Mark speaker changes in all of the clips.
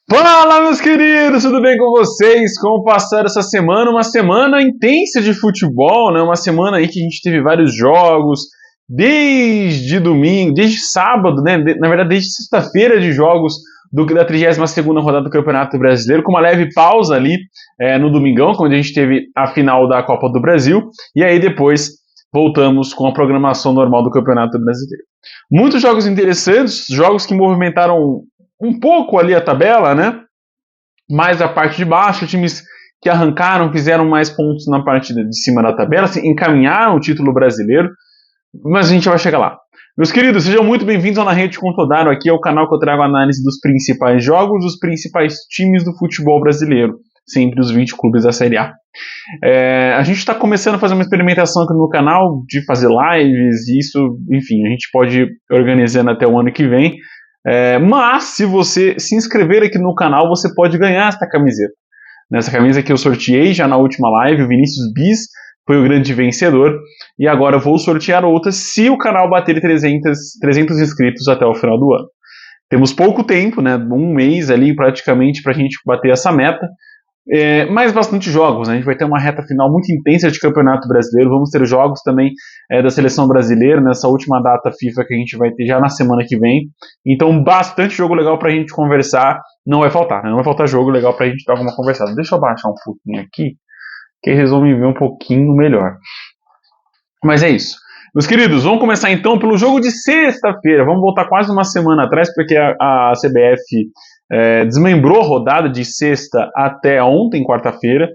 Speaker 1: Fala, meus queridos, tudo bem com vocês? Como passaram essa semana? Uma semana intensa de futebol, né? Uma semana aí que a gente teve vários jogos, desde domingo, desde sábado, né? Na verdade, desde sexta-feira de jogos da 32ª rodada do Campeonato Brasileiro, com uma leve pausa ali no domingão, quando a gente teve a final da Copa do Brasil, e aí depois voltamos com a programação normal do Campeonato Brasileiro. Muitos jogos interessantes, jogos que movimentaram um pouco ali a tabela, né? Mais a parte de baixo, times que arrancaram, fizeram mais pontos na parte de cima da tabela, assim, encaminharam o título brasileiro, mas a gente vai chegar lá. Meus queridos, sejam muito bem-vindos ao Na Rede com Todaro. Aqui é o canal que eu trago análise dos principais jogos, dos principais times do futebol brasileiro, sempre os 20 clubes da Série A. A gente está começando a fazer uma experimentação aqui no canal de fazer lives, e isso, enfim, a gente pode ir organizando até o ano que vem. Mas se você se inscrever aqui no canal, você pode ganhar esta camiseta. Nessa camisa que eu sorteei já na última live, o Vinícius Bis foi o grande vencedor. E agora eu vou sortear outras se o canal bater 300 inscritos até o final do ano. Temos pouco tempo, né, um mês ali praticamente para a gente bater essa meta. Mais bastante jogos, né? A gente vai ter uma reta final muito intensa de Campeonato Brasileiro, vamos ter jogos também da Seleção Brasileira, nessa última data FIFA que a gente vai ter já na semana que vem, então bastante jogo legal pra gente conversar, não vai faltar, né? Não vai faltar jogo legal pra gente dar alguma conversada. Deixa eu baixar um pouquinho aqui, que eles vão me ver um pouquinho melhor. Mas é isso. Meus queridos, vamos começar então pelo jogo de sexta-feira. Vamos voltar quase uma semana atrás, porque a CBF desmembrou a rodada de sexta até ontem, quarta-feira.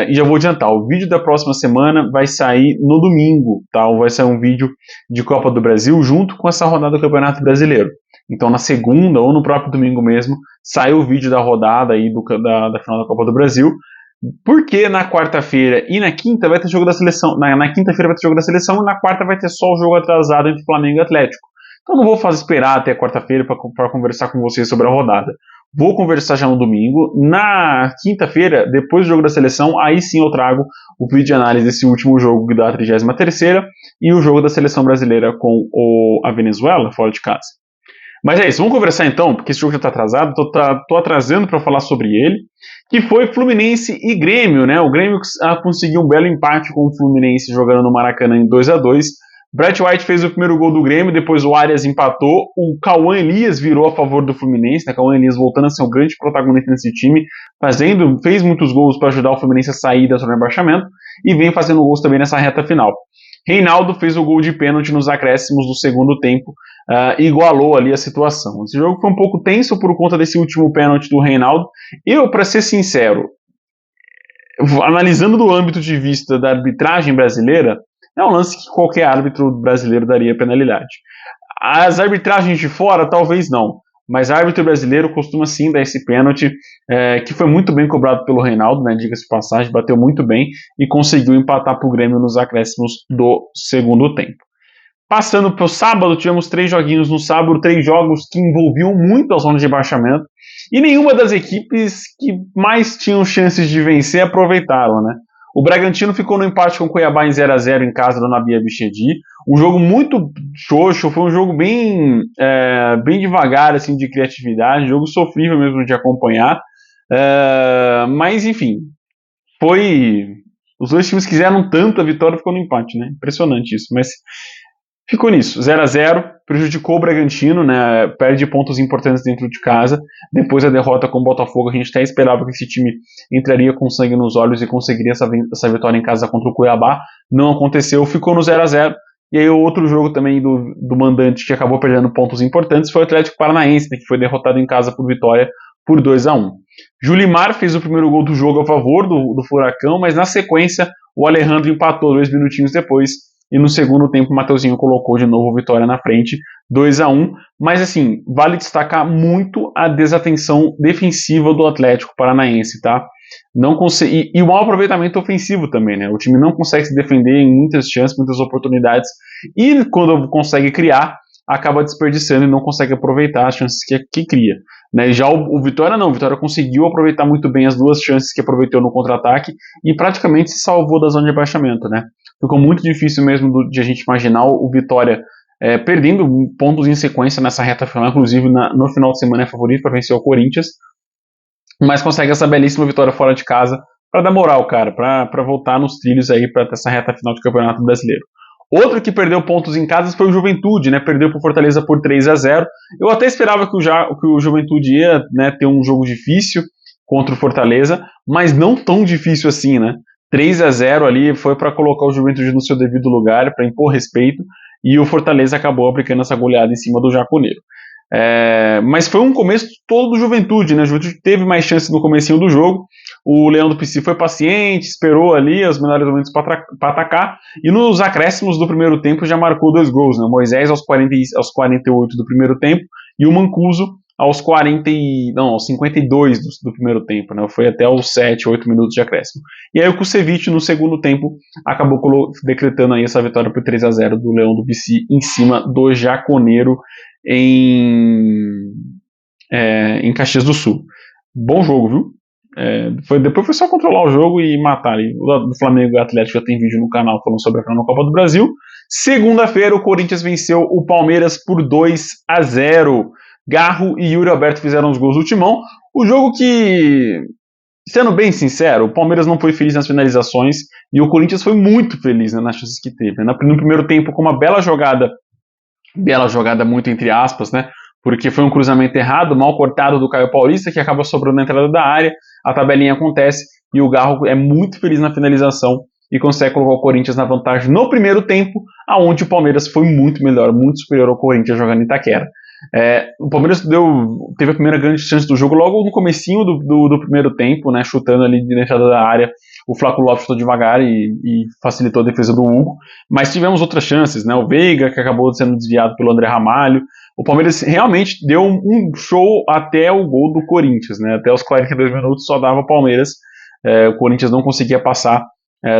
Speaker 1: E já vou adiantar, o vídeo da próxima semana vai sair no domingo, tá? Vai sair um vídeo de Copa do Brasil junto com essa rodada do Campeonato Brasileiro. Então na segunda ou no próprio domingo mesmo, sai o vídeo da rodada aí da final da Copa do Brasil. Porque na quarta-feira e na quinta vai ter jogo da seleção. Na quinta-feira vai ter jogo da seleção e na quarta vai ter só o jogo atrasado entre Flamengo e Atlético. Então não vou esperar até quarta-feira para conversar com vocês sobre a rodada. Vou conversar já no domingo. Na quinta-feira, depois do jogo da seleção, aí sim eu trago o vídeo de análise desse último jogo da 33ª e o jogo da seleção brasileira com a Venezuela, fora de casa. Mas é isso, vamos conversar então, porque esse jogo já está atrasado, tô atrasando para falar sobre ele, que foi Fluminense e Grêmio, né? O Grêmio conseguiu um belo empate com o Fluminense jogando no Maracanã em 2-2. Brett White fez o primeiro gol do Grêmio, depois o Arias empatou, o Cauã Elias virou a favor do Fluminense, né? Cauã Elias voltando a ser um grande protagonista nesse time, fez muitos gols para ajudar o Fluminense a sair da zona de rebaixamento e vem fazendo gols também nessa reta final. Reinaldo fez o gol de pênalti nos acréscimos do segundo tempo, igualou ali a situação. Esse jogo foi um pouco tenso por conta desse último pênalti do Reinaldo. Eu, para ser sincero, analisando do âmbito de vista da arbitragem brasileira, é um lance que qualquer árbitro brasileiro daria penalidade. As arbitragens de fora, talvez não. Mas árbitro brasileiro costuma sim dar esse pênalti, que foi muito bem cobrado pelo Reinaldo, né, diga-se de passagem, bateu muito bem e conseguiu empatar para o Grêmio nos acréscimos do segundo tempo. Passando para o sábado, tivemos 3 joguinhos no sábado, 3 jogos que envolviam muito a zona de rebaixamento e nenhuma das equipes que mais tinham chances de vencer aproveitaram, né? O Bragantino ficou no empate com o Cuiabá em 0-0 em casa do Nabi Abichedi. Um jogo muito xoxo, foi um jogo bem devagar, assim, de criatividade, um jogo sofrível mesmo de acompanhar. Mas, enfim, os dois times quiseram tanto a vitória, ficou no empate, né? Impressionante isso, mas ficou nisso, 0-0, prejudicou o Bragantino, né? Perde pontos importantes dentro de casa. Depois da derrota com o Botafogo, a gente até esperava que esse time entraria com sangue nos olhos e conseguiria essa vitória em casa contra o Cuiabá. Não aconteceu, ficou no 0-0. E aí o outro jogo também do mandante que acabou perdendo pontos importantes foi o Atlético Paranaense, né, que foi derrotado em casa por Vitória por 2-1. Julimar fez o primeiro gol do jogo a favor do Furacão, mas na sequência o Alejandro empatou 2 minutinhos depois. E no segundo tempo o Mateuzinho colocou de novo Vitória na frente, 2-1. Mas assim, vale destacar muito a desatenção defensiva do Atlético Paranaense, tá? E o mau aproveitamento ofensivo também, né? O time não consegue se defender em muitas chances, muitas oportunidades. E quando consegue criar, acaba desperdiçando e não consegue aproveitar as chances que cria. Né? Já o Vitória não, o Vitória conseguiu aproveitar muito bem as 2 chances que aproveitou no contra-ataque e praticamente se salvou da zona de rebaixamento, né? Ficou muito difícil mesmo de a gente imaginar o Vitória perdendo pontos em sequência nessa reta final, inclusive no final de semana é favorito para vencer o Corinthians, mas consegue essa belíssima vitória fora de casa para dar moral, cara, para voltar nos trilhos aí para essa reta final de Campeonato Brasileiro. Outro que perdeu pontos em casa foi o Juventude, né? Perdeu para o Fortaleza por 3-0. Eu até esperava que o Juventude ia, né, ter um jogo difícil contra o Fortaleza, mas não tão difícil assim, né? 3-0 ali foi para colocar o Juventude no seu devido lugar, para impor respeito, e o Fortaleza acabou aplicando essa goleada em cima do Jaconeiro. Mas foi um começo todo do Juventude, né? O Juventude teve mais chances no comecinho do jogo. O Leão do Pici foi paciente, esperou ali os melhores momentos para atacar, e nos acréscimos do primeiro tempo já marcou 2 gols, né? O Moisés aos 48 do primeiro tempo e o Mancuso aos 52 do primeiro tempo, né? Foi até os 7, 8 minutos de acréscimo. E aí o Kusevich no segundo tempo acabou decretando aí essa vitória por 3-0 do Leão do Pici em cima do Jaconeiro em Caxias do Sul. Bom jogo, viu? Depois foi só controlar o jogo e matar. O Flamengo e o Atlético já tem vídeo no canal falando sobre a final da Copa do Brasil. Segunda-feira o Corinthians venceu o Palmeiras por 2-0. Garro e Yuri Alberto fizeram os gols do Timão. O jogo que, sendo bem sincero, o Palmeiras não foi feliz nas finalizações e o Corinthians foi muito feliz, né, nas chances que teve. No primeiro tempo, com uma bela jogada muito entre aspas, né? Porque foi um cruzamento errado, mal cortado do Caio Paulista, que acaba sobrando na entrada da área, a tabelinha acontece e o Garro é muito feliz na finalização e consegue colocar o Corinthians na vantagem no primeiro tempo, aonde o Palmeiras foi muito melhor, muito superior ao Corinthians jogando em Itaquera. O Palmeiras teve a primeira grande chance do jogo logo no comecinho do primeiro tempo, né, chutando ali na entrada da área. O Flaco Lopes chutou devagar e facilitou a defesa do Hugo, mas tivemos outras chances, né? O Veiga, que acabou sendo desviado pelo André Ramalho. O Palmeiras realmente deu um show até o gol do Corinthians, né? Até os 42 minutos só dava o Palmeiras, o Corinthians não conseguia passar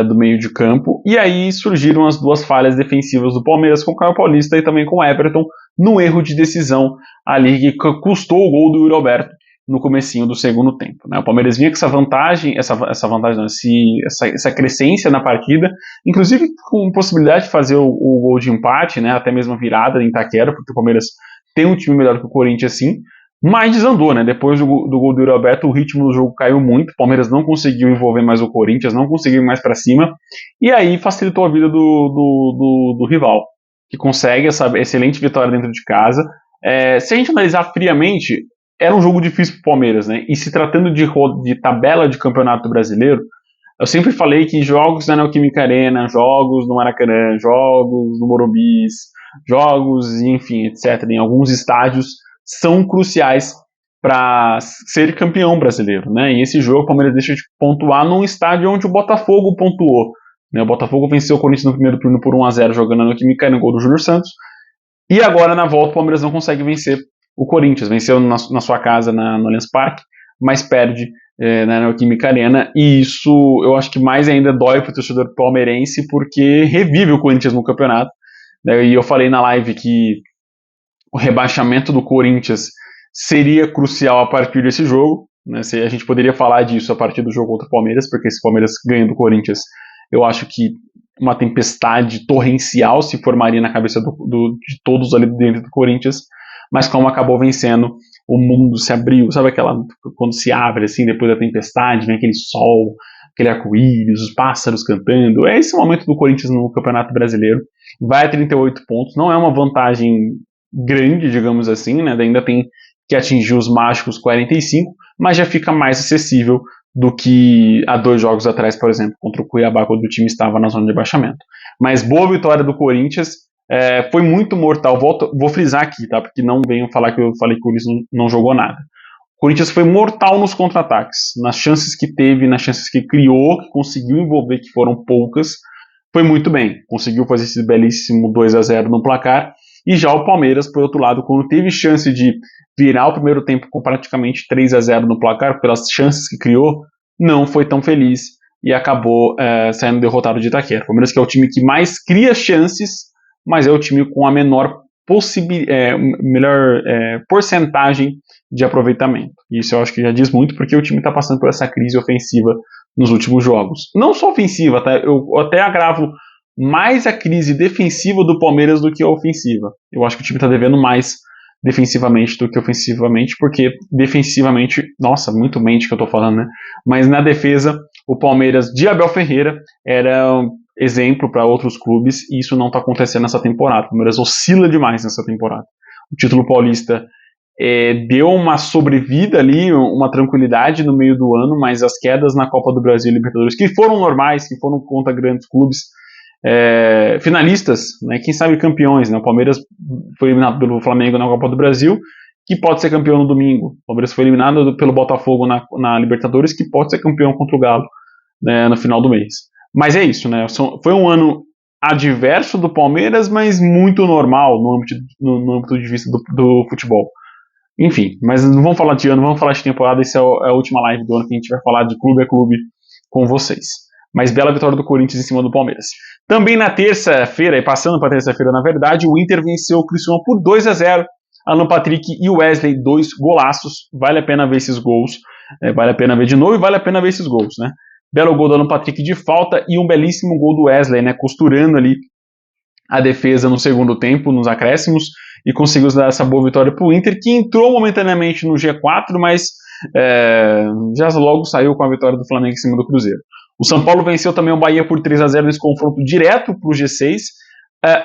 Speaker 1: do meio de campo, e aí surgiram as duas falhas defensivas do Palmeiras com o Caio Paulista e também com o Everton, no erro de decisão ali que custou o gol do Yuri Alberto no comecinho do segundo tempo, né? O Palmeiras vinha com essa vantagem, essa crescência na partida, inclusive com possibilidade de fazer o gol de empate, né? Até mesmo a virada em Itaquera, porque o Palmeiras tem um time melhor que o Corinthians, sim, mas desandou, né? Depois do gol do Yuri Alberto, o ritmo do jogo caiu muito, o Palmeiras não conseguiu envolver mais o Corinthians, não conseguiu ir mais para cima, e aí facilitou a vida do rival, que consegue essa excelente vitória dentro de casa. Se a gente analisar friamente, era um jogo difícil para o Palmeiras, né? E se tratando de tabela de campeonato brasileiro, eu sempre falei que jogos na Neoquímica Arena, jogos no Maracanã, jogos no Morumbi, jogos, enfim, etc., em alguns estádios, são cruciais para ser campeão brasileiro, né? E esse jogo o Palmeiras deixa de pontuar num estádio onde o Botafogo pontuou, né? O Botafogo venceu o Corinthians no primeiro turno por 1-0 jogando na Neoquímica Arena, no gol do Júnior Santos, e agora na volta o Palmeiras não consegue vencer o Corinthians, venceu na sua casa no Allianz Parque, mas perde na Neoquímica Arena, e isso eu acho que mais ainda dói para o torcedor palmeirense, porque revive o Corinthians no campeonato, né? E eu falei na live que o rebaixamento do Corinthians seria crucial a partir desse jogo, né? A gente poderia falar disso a partir do jogo contra o Palmeiras, porque se o Palmeiras ganha do Corinthians, eu acho que uma tempestade torrencial se formaria na cabeça de todos ali dentro do Corinthians, mas como acabou vencendo, o mundo se abriu, sabe quando se abre assim, depois da tempestade, vem aquele sol, aquele arco-íris, os pássaros cantando, é esse o momento do Corinthians no Campeonato Brasileiro, vai a 38 pontos, não é uma vantagem grande, digamos assim, né? Ainda tem que atingir os mágicos 45, mas já fica mais acessível do que há 2 jogos atrás, por exemplo, contra o Cuiabá, quando o time estava na zona de rebaixamento. Mas boa vitória do Corinthians, foi muito mortal. Vou frisar aqui, tá? Porque não venham falar que eu falei que o Corinthians não jogou nada. O Corinthians foi mortal nos contra-ataques, nas chances que teve, nas chances que criou, que conseguiu envolver, que foram poucas, foi muito bem. Conseguiu fazer esse belíssimo 2-0 no placar. E já o Palmeiras, por outro lado, quando teve chance de virar o primeiro tempo com praticamente 3-0 no placar, pelas chances que criou, não foi tão feliz e acabou saindo derrotado de Itaquera. O Palmeiras, que é o time que mais cria chances, mas é o time com a menor porcentagem de aproveitamento. E isso eu acho que já diz muito, porque o time está passando por essa crise ofensiva nos últimos jogos. Não só ofensiva, tá? Eu até agravo mais a crise defensiva do Palmeiras do que a ofensiva. Eu acho que o time está devendo mais defensivamente do que ofensivamente, porque defensivamente, nossa, muito mente que eu tô falando, né? Mas na defesa, o Palmeiras de Abel Ferreira era um exemplo para outros clubes, e isso não tá acontecendo nessa temporada. O Palmeiras oscila demais nessa temporada. O título paulista deu uma sobrevida ali, uma tranquilidade no meio do ano, mas as quedas na Copa do Brasil e Libertadores, que foram normais, que foram contra grandes clubes, finalistas, né, quem sabe campeões, né, o Palmeiras foi eliminado pelo Flamengo na Copa do Brasil, que pode ser campeão no domingo, o Palmeiras foi eliminado pelo Botafogo na Libertadores, que pode ser campeão contra o Galo, né, no final do mês. Mas é isso, né, foi um ano adverso do Palmeiras, mas muito normal no âmbito de vista do futebol. Enfim, mas não vamos falar de ano, vamos falar de temporada. Essa é a última live do ano que a gente vai falar de clube a clube com vocês. Mas bela vitória do Corinthians em cima do Palmeiras. Também na terça-feira, e passando para terça-feira na verdade, o Inter venceu o Criciúma por 2-0. Alan Patrick e Wesley, 2 golaços. Vale a pena ver esses gols. Vale a pena ver de novo e vale a pena ver esses gols, né? Belo gol do Alan Patrick de falta e um belíssimo gol do Wesley, né? Costurando ali a defesa no segundo tempo, nos acréscimos, e conseguiu dar essa boa vitória para o Inter, que entrou momentaneamente no G4, mas já logo saiu com a vitória do Flamengo em cima do Cruzeiro. O São Paulo venceu também o Bahia por 3-0 nesse confronto direto para o G6,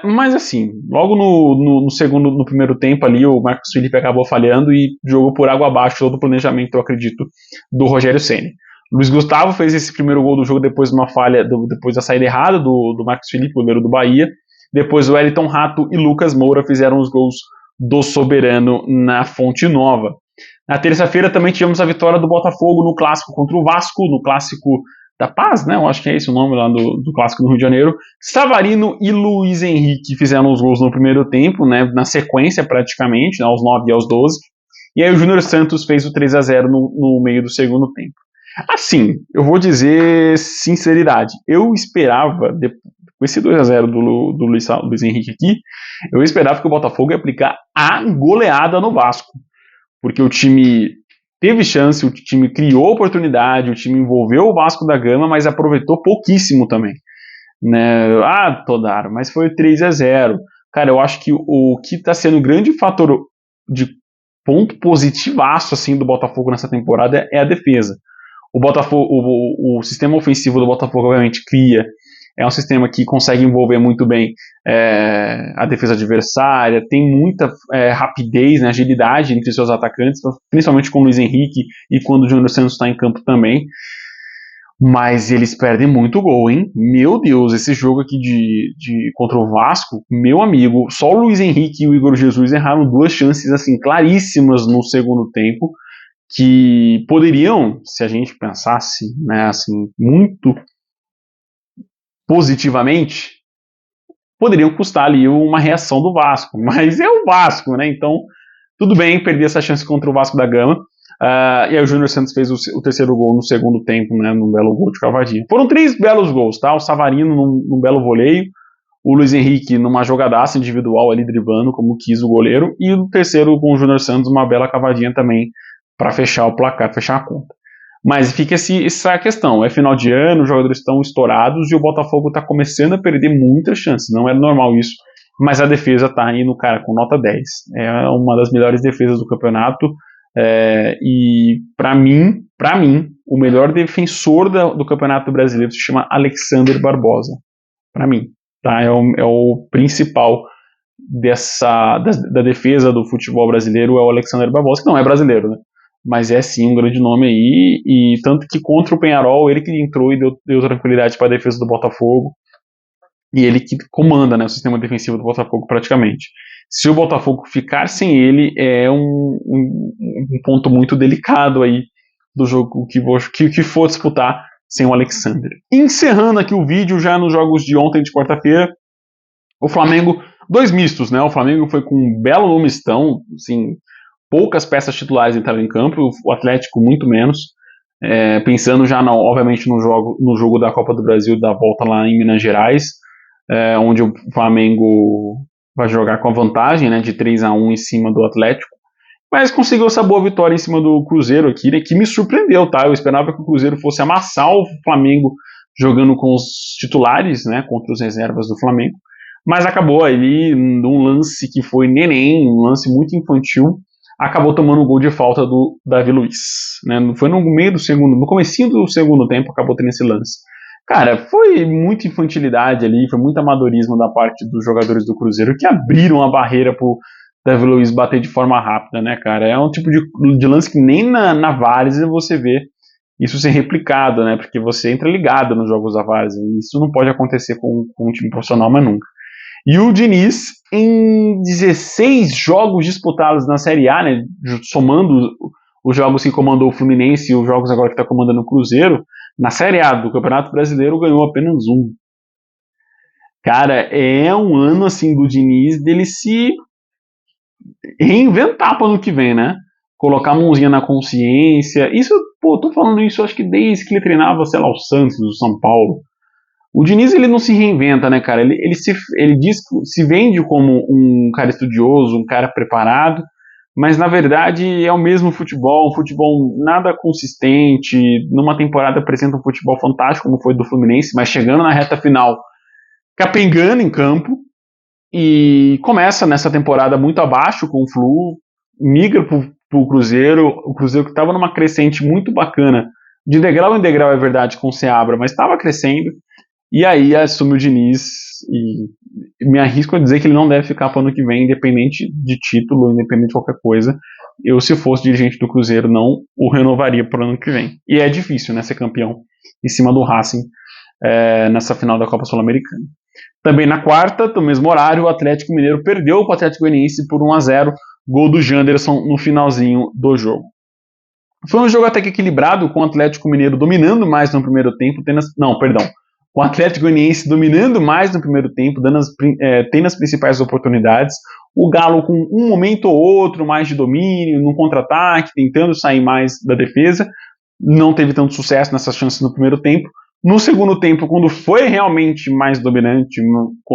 Speaker 1: mas assim, logo no primeiro tempo ali, o Marcos Felipe acabou falhando e jogou por água abaixo todo o planejamento, eu acredito, do Rogério Ceni. Luiz Gustavo fez esse primeiro gol do jogo depois de uma falha, depois da saída errada do Marcos Felipe, goleiro do Bahia. Depois o Wellington Rato e Lucas Moura fizeram os gols do Soberano na Fonte Nova. Na terça-feira também tivemos a vitória do Botafogo no clássico contra o Vasco, no clássico da Paz, né? Eu acho que é esse o nome lá do clássico do Rio de Janeiro. Savarino e Luiz Henrique fizeram os gols no primeiro tempo, né? Na sequência praticamente, né? Aos 9 e aos 12. E aí o Júnior Santos fez o 3-0 no meio do segundo tempo. Assim, eu vou dizer sinceridade, eu esperava, com esse 2-0 do Luiz Henrique aqui, eu esperava que o Botafogo ia aplicar a goleada no Vasco, porque o time teve chance, o time criou oportunidade, o time envolveu o Vasco da Gama, mas aproveitou pouquíssimo também, né? Todaro, mas foi 3-0. Cara, eu acho que o que está sendo o grande fator de ponto positivaço assim, do Botafogo nessa temporada é a defesa. O sistema ofensivo do Botafogo obviamente cria, é um sistema que consegue envolver muito bem a defesa adversária, tem muita rapidez, né, agilidade entre seus atacantes, principalmente com o Luiz Henrique e quando o Júnior Santos está em campo também, mas eles perdem muito gol, hein? Meu Deus, esse jogo aqui contra o Vasco, meu amigo, só o Luiz Henrique e o Igor Jesus erraram 2 chances assim, claríssimas no segundo tempo, que poderiam, se a gente pensasse, né, assim, muito positivamente, poderiam custar ali uma reação do Vasco, mas é o Vasco, né, então tudo bem perder essa chance contra o Vasco da Gama, e aí o Júnior Santos fez o terceiro gol no segundo tempo, né, num belo gol de cavadinha. Foram 3 belos gols, tá, o Savarino num belo voleio, o Luiz Henrique numa jogadaça individual ali driblando, como quis o goleiro, e o terceiro com o Júnior Santos, uma bela cavadinha também, para fechar o placar, fechar a conta. Mas fica essa questão, é final de ano, os jogadores estão estourados e o Botafogo está começando a perder muitas chances, não é normal isso, mas a defesa está indo, cara, com nota 10, é uma das melhores defesas do campeonato, e para mim, o melhor defensor do campeonato brasileiro se chama Alexander Barbosa, para mim, tá? É o principal da defesa do futebol brasileiro, é o Alexander Barbosa, que não é brasileiro, né? Mas é sim um grande nome aí, e tanto que contra o Peñarol, ele que entrou e deu tranquilidade para a defesa do Botafogo, e ele que comanda, né, o sistema defensivo do Botafogo praticamente. Se o Botafogo ficar sem ele, é um ponto muito delicado aí do jogo que for disputar sem o Alexander. Encerrando aqui o vídeo, já nos jogos de ontem, de quarta-feira, o Flamengo, 2 mistos, né, o Flamengo foi com um belo mistão, assim, poucas peças titulares entraram em campo, o Atlético muito menos, pensando já, obviamente, no jogo da Copa do Brasil, da volta lá em Minas Gerais, onde o Flamengo vai jogar com a vantagem, né, de 3-1 em cima do Atlético, mas conseguiu essa boa vitória em cima do Cruzeiro aqui, né, que me surpreendeu, tá? Eu esperava que o Cruzeiro fosse amassar o Flamengo jogando com os titulares, né, contra os reservas do Flamengo, mas acabou ali num lance que foi neném, um lance muito infantil, acabou tomando o gol de falta do Davi Luiz, né? Foi no meio do segundo, no comecinho do segundo tempo acabou tendo esse lance. Cara, foi muita infantilidade ali, foi muito amadorismo da parte dos jogadores do Cruzeiro que abriram a barreira pro Davi Luiz bater de forma rápida, né, cara? É um tipo de lance que nem na várzea você vê isso ser replicado, né? Porque você entra ligado nos jogos da várzea e isso não pode acontecer com um time profissional, mas nunca. E o Diniz, em 16 jogos disputados na Série A, né, somando os jogos que comandou o Fluminense e os jogos agora que está comandando o Cruzeiro, na Série A do Campeonato Brasileiro ganhou apenas um. Cara, é um ano assim do Diniz dele se reinventar para o ano que vem, né? Colocar a mãozinha na consciência. Isso, pô, tô falando isso acho que desde que ele treinava, sei lá, o Santos, o São Paulo. O Diniz, ele não se reinventa, né, cara? Ele diz, se vende como um cara estudioso, um cara preparado, mas na verdade é o mesmo futebol, um futebol nada consistente. Numa temporada apresenta um futebol fantástico, como foi do Fluminense, mas chegando na reta final, capengando em campo, e começa nessa temporada muito abaixo com o Flu, migra pro Cruzeiro, o Cruzeiro que estava numa crescente muito bacana, de degrau em degrau é verdade com o Seabra, mas estava crescendo, e aí assume o Diniz e me arrisco a dizer que ele não deve ficar para o ano que vem, independente de título, independente de qualquer coisa. Eu, se fosse dirigente do Cruzeiro, não o renovaria para o ano que vem. E é difícil, né, ser campeão em cima do Racing nessa final da Copa Sul-Americana. Também na quarta, no mesmo horário, o Atlético Mineiro perdeu para o Atlético Goianiense por 1-0, gol do Janderson no finalzinho do jogo. Foi um jogo até que equilibrado, com o Atlético Mineiro dominando mais no primeiro tempo, com o Atlético Goianiense dominando mais no primeiro tempo, tendo as principais oportunidades, o Galo com um momento ou outro mais de domínio, num contra-ataque, tentando sair mais da defesa, não teve tanto sucesso nessas chances no primeiro tempo. No segundo tempo, quando foi realmente mais dominante,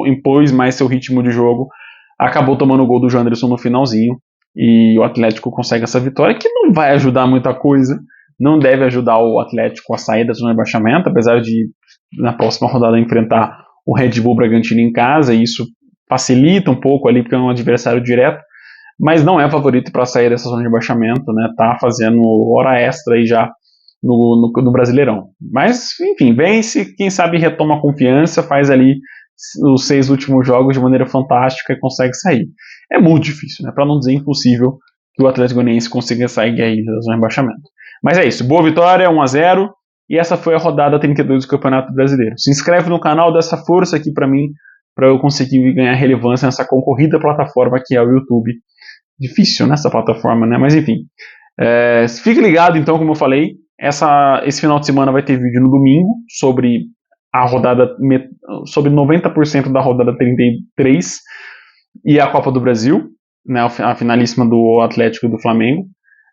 Speaker 1: impôs mais seu ritmo de jogo, acabou tomando o gol do Janderson no finalzinho, e o Atlético consegue essa vitória, que não vai ajudar muita coisa, não deve ajudar o Atlético a sair da zona de rebaixamento, apesar de na próxima rodada enfrentar o Red Bull Bragantino em casa, e isso facilita um pouco ali, porque é um adversário direto, mas não é favorito para sair dessa zona de rebaixamento, né? Tá fazendo hora extra aí já no Brasileirão. Mas, enfim, vence, quem sabe retoma a confiança, faz ali os 6 últimos jogos de maneira fantástica e consegue sair. É muito difícil, né? Para não dizer impossível que o Atlético Goianiense consiga sair aí da zona de rebaixamento. Mas é isso, boa vitória, 1-0, e essa foi a rodada 32 do Campeonato Brasileiro. Se inscreve no canal, dá essa força aqui para mim, para eu conseguir ganhar relevância nessa concorrida plataforma que é o YouTube. Difícil nessa plataforma, né? Mas enfim. Fique ligado, então, como eu falei, esse final de semana vai ter vídeo no domingo sobre a rodada, sobre 90% da rodada 33 e a Copa do Brasil, né, a finalíssima do Atlético e do Flamengo.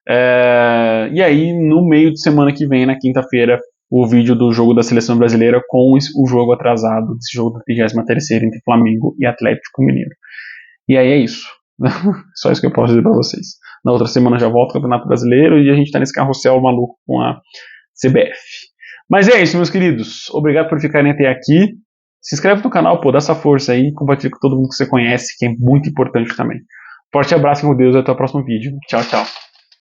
Speaker 1: E aí, no meio de semana que vem, na quinta-feira, o vídeo do jogo da Seleção Brasileira com o jogo atrasado, desse jogo da 33ª entre Flamengo e Atlético Mineiro. E aí é isso. Só isso que eu posso dizer para vocês. Na outra semana já volta o Campeonato Brasileiro e a gente tá nesse carrossel maluco com a CBF. Mas é isso, meus queridos. Obrigado por ficarem até aqui. Se inscreve no canal, pô, dá essa força aí. Compartilha com todo mundo que você conhece, que é muito importante também. Forte abraço, com Deus, e até o próximo vídeo. Tchau, tchau.